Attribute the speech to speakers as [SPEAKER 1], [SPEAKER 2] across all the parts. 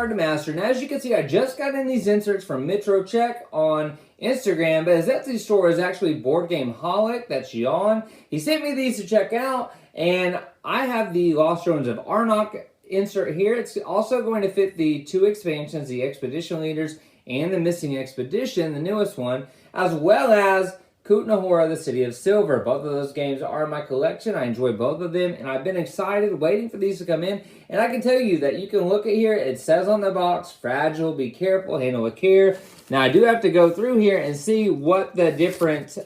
[SPEAKER 1] hard to master. Now, as you can see, I just got in these inserts from MitroCZECH on Instagram, but his Etsy store is actually BoardGameHolic. That's Jan. He sent me these to check out, and I have the Lost Ruins of Arnok insert here. It's also going to fit the 2 expansions, the Expedition Leaders and the Missing Expedition, the newest one, as well as Kutná Hora, the City of Silver. Both of those games are in my collection. I enjoy both of them, and I've been excited waiting for these to come in. And I can tell you that you can look at here. It says on the box, fragile, be careful, handle with care. Now, I do have to go through here and see what the different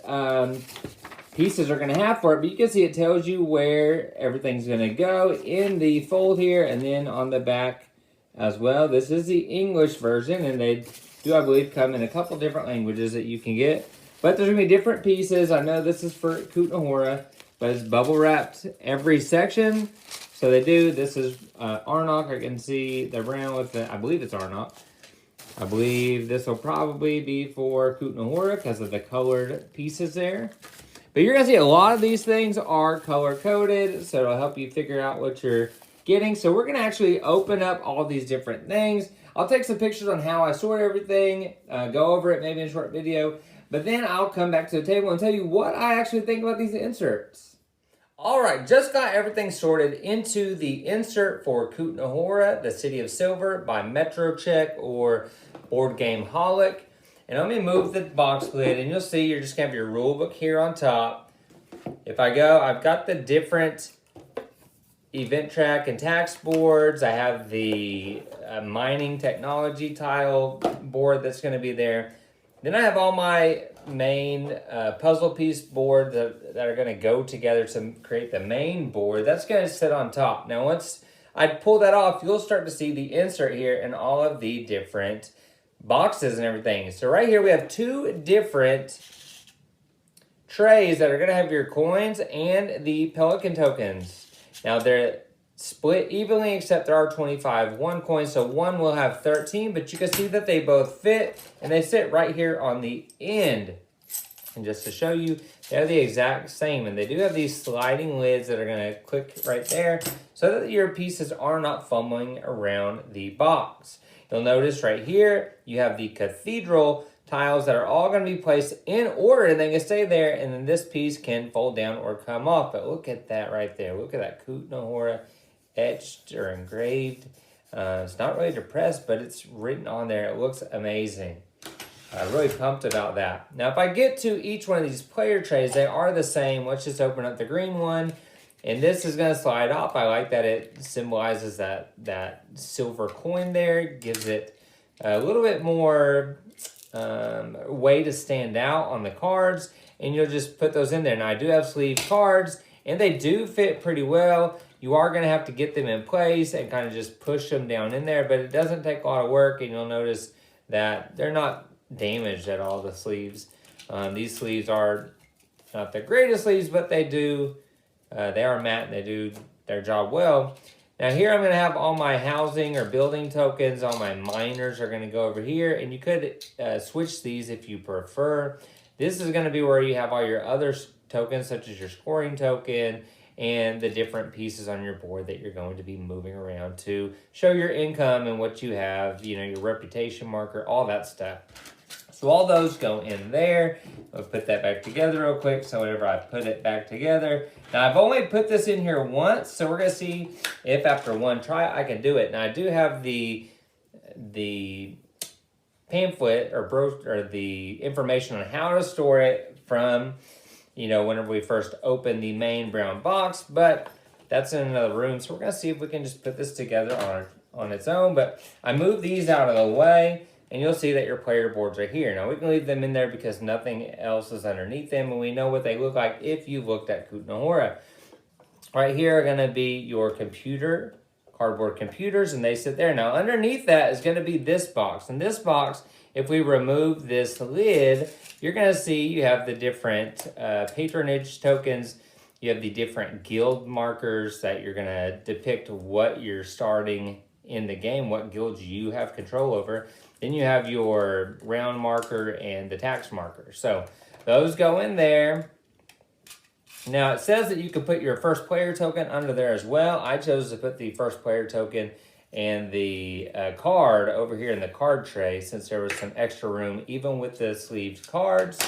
[SPEAKER 1] pieces are going to have for it, but you can see it tells you where everything's going to go in the fold here, and then on the back as well. This is the English version, and they do, I believe, come in a couple different languages that you can get. But there's going to be different pieces. I know this is for Kutná Hora, but it's bubble wrapped every section. So they do. This is Arnok. I can see the brown with the, I believe it's Arnok. I believe this will probably be for Kutná Hora because of the colored pieces there. But you're going to see a lot of these things are color-coded, so it'll help you figure out what you're getting. So we're going to actually open up all these different things. I'll take some pictures on how I sort everything, go over it maybe in a short video. But then I'll come back to the table and tell you what I actually think about these inserts. All right, just got everything sorted into the insert for Kutná Hora, the City of Silver by MitroCZECH or BoardGameHolic. And let me move the box lid, and you'll see you're just going to have your rule book here on top. If I go, I've got the different event track and tax boards. I have the mining technology tile board that's going to be there. Then I have all my main puzzle piece board that are going to go together to create the main board. That's going to sit on top. Now, once I pull that off, you'll start to see the insert here and all of the different boxes and everything. So right here we have 2 different trays that are going to have your coins and the Pelican tokens. Now they're split evenly, except there are 25 1 coins, so one will have 13, but you can see that they both fit, and they sit right here on the end. And just to show you, they're the exact same, and they do have these sliding lids that are going to click right there, so that your pieces are not fumbling around the box. You'll notice right here, you have the cathedral tiles that are all going to be placed in order, and they can stay there, and then this piece can fold down or come off. But look at that right there. Look at that Kutná Hora etched or engraved. It's not really depressed, but it's written on there. It looks amazing. I'm really pumped about that. Now, if I get to each one of these player trays, they are the same. Let's just open up the green one. And this is going to slide off. I like that it symbolizes that silver coin there. It gives it a little bit more way to stand out on the cards. And you'll just put those in there. Now, I do have sleeve cards, and they do fit pretty well. You are going to have to get them in place and kind of just push them down in there, but it doesn't take a lot of work, and you'll notice that they're not damaged at all, the sleeves. These sleeves are not the greatest sleeves, but they are matte, and they do their job well. Now here I'm going to have all my housing or building tokens. All my miners are going to go over here, and you could switch these if you prefer. This is going to be where you have all your other tokens, such as your scoring token, and the different pieces on your board that you're going to be moving around to show your income and what you have, you know, your reputation marker, all that stuff. So all those go in there. I'll put that back together real quick. So whenever I put it back together. Now I've only put this in here once, so we're gonna see if after one try I can do it. Now I do have the pamphlet or the information on how to store it from, you know, whenever we first open the main brown box, but that's in another room. So we're gonna see if we can just put this together on its own. But I moved these out of the way, and you'll see that your player boards are here. Now we can leave them in there because nothing else is underneath them, and we know what they look like if you've looked at Kutná Hora. Right here are gonna be your cardboard computers, and they sit there. Now underneath that is gonna be this box, and this box, if we remove this lid, you're going to see you have the different patronage tokens. You have the different guild markers that you're going to depict what you're starting in the game, what guilds you have control over. Then you have your round marker and the tax marker. So those go in there. Now it says that you can put your first player token under there as well. I chose to put the first player token and the card over here in the card tray, since there was some extra room even with the sleeved cards.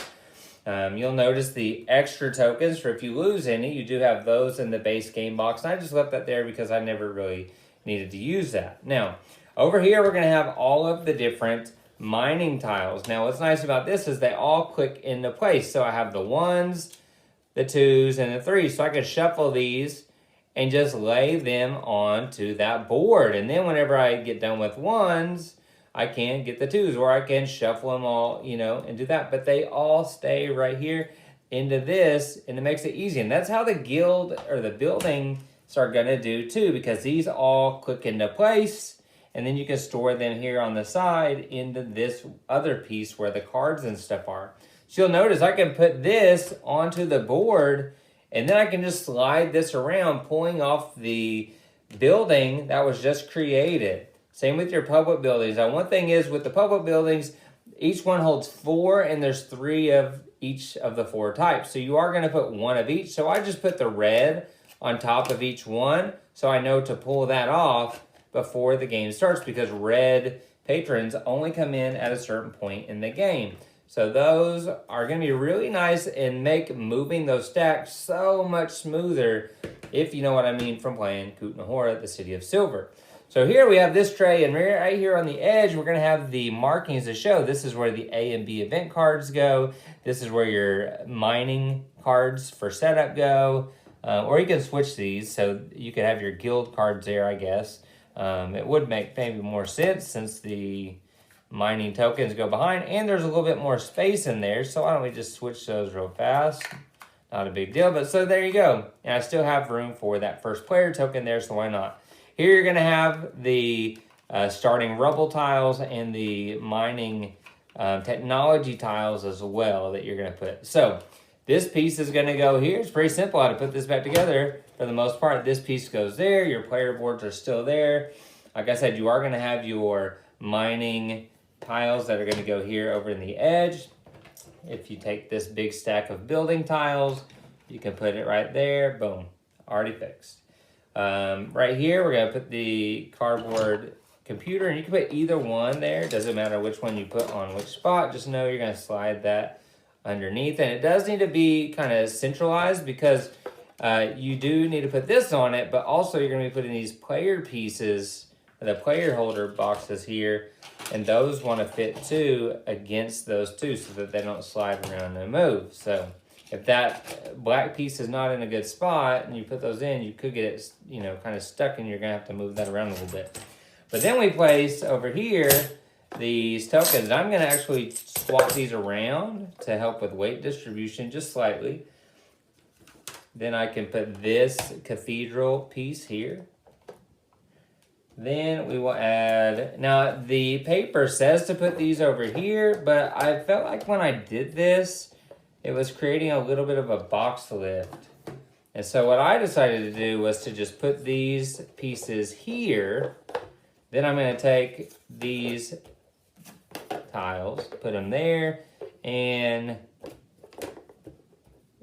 [SPEAKER 1] You'll notice the extra tokens for if you lose any, you do have those in the base game box. And I just left that there because I never really needed to use that. Now, over here, we're going to have all of the different mining tiles. Now, what's nice about this is they all click into place. So I have the 1s, the 2s, and the 3s. So I can shuffle these and just lay them onto that board. And then whenever I get done with 1s, I can get the 2s, or I can shuffle them all, you know, and do that. But they all stay right here into this, and it makes it easy. And that's how the guild or the buildings are going to do too, because these all click into place, and then you can store them here on the side into this other piece where the cards and stuff are. So you'll notice I can put this onto the board, and then I can just slide this around, pulling off the building that was just created. Same with your public buildings. Now, one thing is with the public buildings, each one holds 4, and there's 3 of each of the 4 types. So you are going to put 1 of each. So I just put the red on top of each one, so I know to pull that off before the game starts, because red patrons only come in at a certain point in the game. So those are going to be really nice and make moving those stacks so much smoother, if you know what I mean, from playing Kutná Hora, the City of Silver. So here we have this tray, and right here on the edge, we're going to have the markings to show. This is where the A and B event cards go. This is where your mining cards for setup go. Or you can switch these, so you could have your guild cards there, I guess. It would make maybe more sense since the mining tokens go behind, and there's a little bit more space in there, so why don't we just switch those real fast? Not a big deal, but so there you go. And I still have room for that first player token there, so why not? Here you're going to have the starting rubble tiles and the mining technology tiles as well that you're going to put. So this piece is going to go here. It's pretty simple how to put this back together for the most part. This piece goes there. Your player boards are still there. Like I said, you are going to have your mining tiles that are going to go here over in the edge. If you take this big stack of building tiles, you can put it right there. Boom. Already fixed. Right here, we're going to put the cardboard computer, and you can put either one there. It doesn't matter which one you put on which spot. Just know you're going to slide that underneath. And it does need to be kind of centralized, because you do need to put this on it, but also you're going to be putting these player pieces, the player holder boxes here, and those want to fit too against those two so that they don't slide around and move. So if that black piece is not in a good spot and you put those in, you could get it, you know, kind of stuck, and you're going to have to move that around a little bit. But then we place over here these tokens. I'm going to actually swap these around to help with weight distribution just slightly. Then I can put this cathedral piece here. Then we will add, now the paper says to put these over here, but I felt like when I did this, it was creating a little bit of a box lift. And so what I decided to do was to just put these pieces here. Then I'm going to take these tiles, put them there, and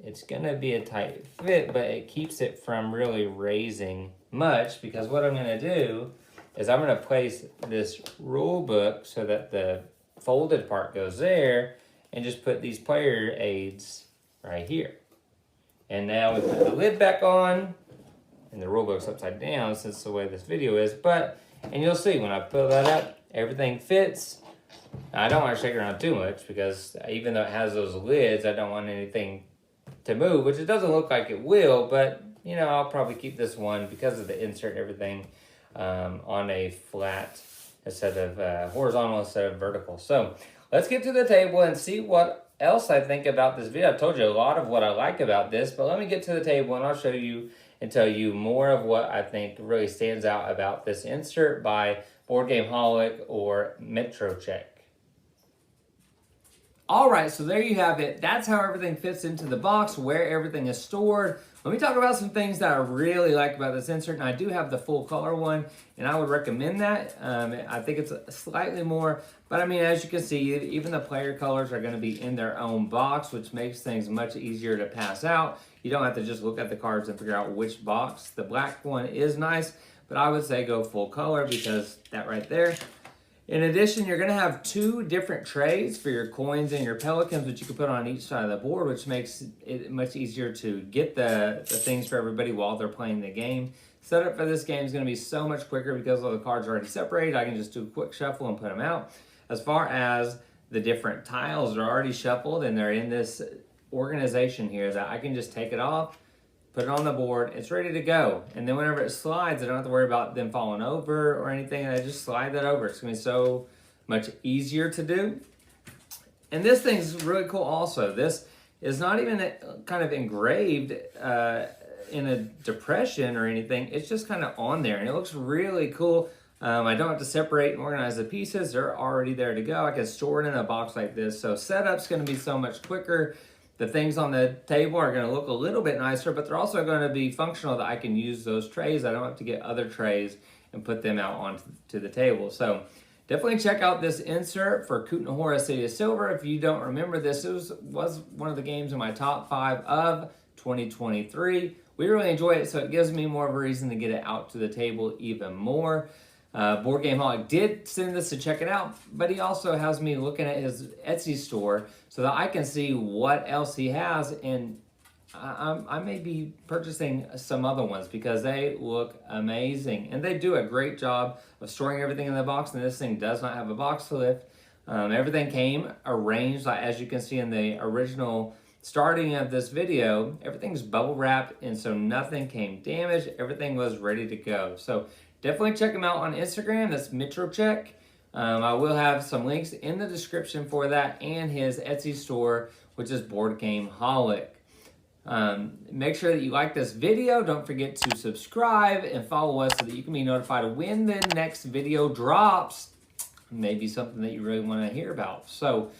[SPEAKER 1] it's going to be a tight fit, but it keeps it from really raising much, because what I'm going to do is I'm going to place this rule book so that the folded part goes there, and just put these player aids right here. And now we put the lid back on, and the rule book's upside down since the way this video is, and you'll see when I pull that up, everything fits. Now, I don't want to shake it around too much, because even though it has those lids, I don't want anything to move, which it doesn't look like it will, but you know, I'll probably keep this one because of the insert and everything on a flat instead of horizontal instead of vertical. So let's get to the table and see what else I think about this video. I've told you a lot of what I like about this, but let me get to the table and I'll show you and tell you more of what I think really stands out about this insert by BoardGameHolic or MitroCZECH. All right, so there you have it. That's how everything fits into the box, where everything is stored. Let me talk about some things that I really like about this insert, and I do have the full color one, and I would recommend that. I think it's slightly more, but I mean, as you can see, even the player colors are gonna be in their own box, which makes things much easier to pass out. You don't have to just look at the cards and figure out which box. The black one is nice, but I would say go full color because that right there. In addition, you're going to have 2 different trays for your coins and your pelicans, which you can put on each side of the board, which makes it much easier to get the things for everybody while they're playing the game. Setup for this game is going to be so much quicker because all the cards are already separated. I can just do a quick shuffle and put them out. As far as the different tiles are already shuffled and they're in this organization here that I can just take it off, put it on the board, it's ready to go. And then whenever it slides, I don't have to worry about them falling over or anything. I just slide that over. It's gonna be so much easier to do. And this thing's really cool also. This is not even kind of engraved in a depression or anything. It's just kind of on there and it looks really cool. I don't have to separate and organize the pieces. They're already there to go. I can store it in a box like this. So setup's gonna be so much quicker. The things on the table are going to look a little bit nicer, but they're also going to be functional that I can use those trays. I don't have to get other trays and put them out onto the table. So definitely check out this insert for Kutná Hora City of Silver. If you don't remember this, it was one of the games in my top 5 of 2023. We really enjoy it, so it gives me more of a reason to get it out to the table even more. BoardGameHolic did send this to check it out, but he also has me looking at his Etsy store so that I can see what else he has, and I may be purchasing some other ones because they look amazing. And they do a great job of storing everything in the box, and this thing does not have a box lift. Everything came arranged, like as you can see in the original starting of this video. Everything's bubble wrapped, and so nothing came damaged. Everything was ready to go. So definitely check him out on Instagram. That's MitroCZECH. I will have some links in the description for that and his Etsy store, which is BoardGameHolic. Make sure that you like this video. Don't forget to subscribe and follow us so that you can be notified when the next video drops. Maybe something that you really want to hear about. So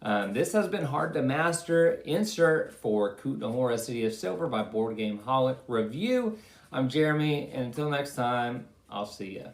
[SPEAKER 1] this has been Hard to Master insert for Kutná Hora City of Silver by BoardGameHolic review. I'm Jeremy, and until next time, I'll see ya.